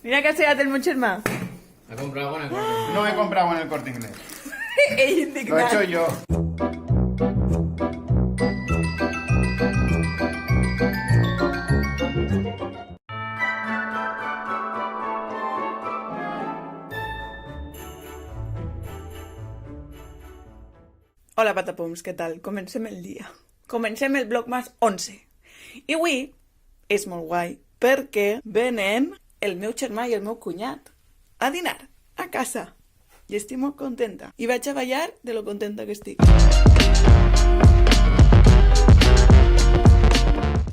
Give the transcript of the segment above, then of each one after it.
Mira que ha llegado el meu germà. ¿Ha comprado algo en el Corte Inglés? No he comprado en el Corte Inglés. Ell Lo he indignat. hecho yo. Hola, patapums, què tal? Comencem el dia. Comencem el Vlogmas 11. I avui és molt guai perquè venen el meu germà i el meu cunyat a dinar a casa. I estic molt contenta. I vaig a ballar de lo contenta que estic.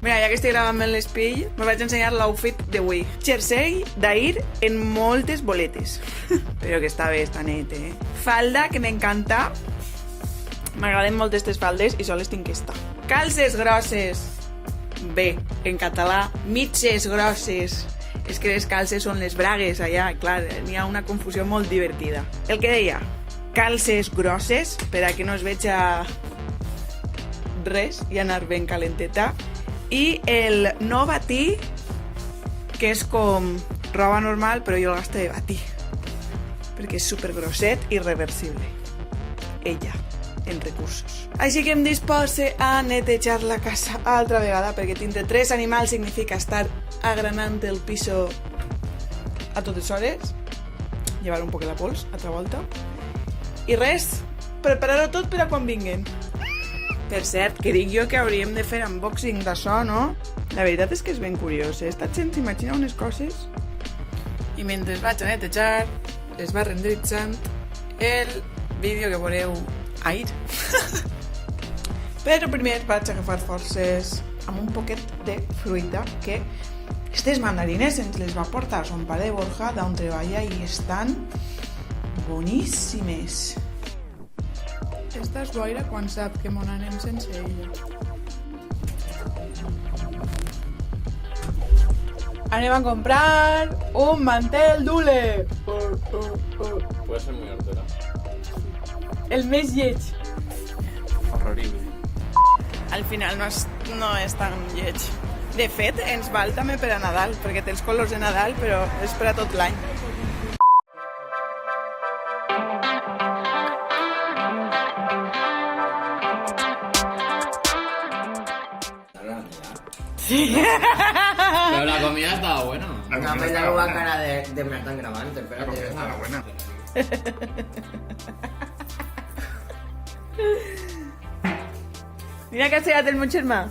Mira, ja que estic gravant amb l'espill, me vaig ensenyar l'outfit d'avui. Jersei d'ahir en moltes boletes. Però que està bé, està net, eh? Falda, que m'encanta. M'agraden molt aquestes faldes i sols tinc aquesta. Calces grosses. Bé, en català, mitges grosses. És que les calces són les bragues allà, clar, n'hi ha una confusió molt divertida. El que deia, calces grosses, per a que no es veja res i anar ben calenteta. I el no batí, que és com roba normal, però jo el gasto de batí. Perquè és supergrosset i reversible. Ella, en recursos. Així que em disposo a netejar la casa altra vegada, perquè tindre 3 animals significa estar agranant el piso a totes hores, llevar un poc la pols, altra volta, i res, preparar-ho tot per a quan vinguen. Per cert, que dic jo que hauríem de fer unboxing d'això, no? La veritat és que és ben curiós, eh? Esta gent s'imagina unes coses i mentre vaig a netejar es va renderitzant el vídeo que veureu ahir. Però primer vaig agafar forces amb un poquet de fruita que aquestes mandarines ens les va portar son pare Borja d'on treballa i estan boníssimes. Esta és boira quan sap que mon anem sense ella. Anem a comprar un mantel d'hule. Puede ser muy hortera. El més lleig. Horrible. Al final no és tan lleig. De fet, ens val també per a Nadal, perquè té els colors de Nadal, però és per a tot l'any. Sí. Pero la comida estaba buena. No me da una cara de me están grabando, espérate. Está buena. Mira que ha llegado el meu germà.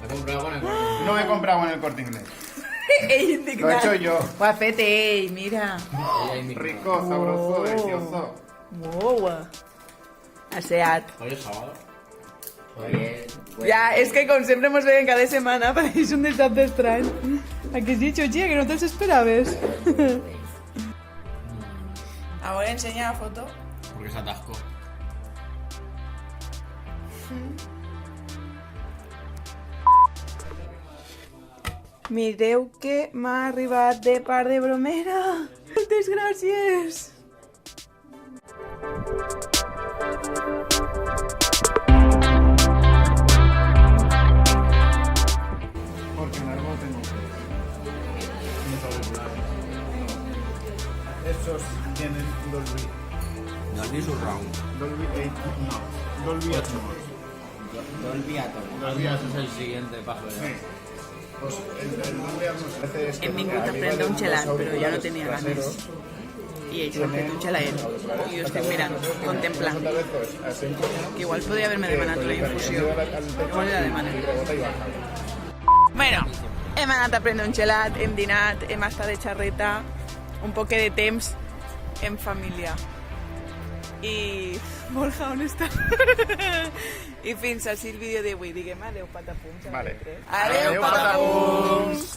¿Ha comprado algo en el Corte Inglés? No he comprado en el Corte Inglés. Ell Lo he indignat. hecho yo. Ho ha fet ell, mira. Ella indignada. Rico, sabroso, Oh. delicioso. Wow. Ha seat. Hoy es sábado. Oye, Ja, és que com sempre mos veiem cada setmana, pareix un dissabte estrany. A que sí, Xochia, que no te'ls esperaves? A veure, ensenya la foto. Porque se atascó. Mireu que m'ha arribat de part de bromera. Moltes gràcies. Porque en algo tengo Esos tienen Dolby. Dolby Surround. Dolby 8, no. Dolby Atmos. Dolby Atom. Dolby Ese es Atmos. el siguiente paso ya. Sí. Pues el Dolby Atmos hace esto. Hem vingut a prendre un gelat, però ja no tenia ganes. I ell s'ha fet un gelaet. I jo estic mirant, contemplant. Que igual podria haver-me demanat la infusió. Igual la demano. Bueno, hem anat a prendre un gelat, hem dinat, hem estat de xarreta, un poc de temps en família. I... Borja, on està? I fins així el vídeo d'avui. Diguem adeu, patapums. Vale. Adeu, patapums!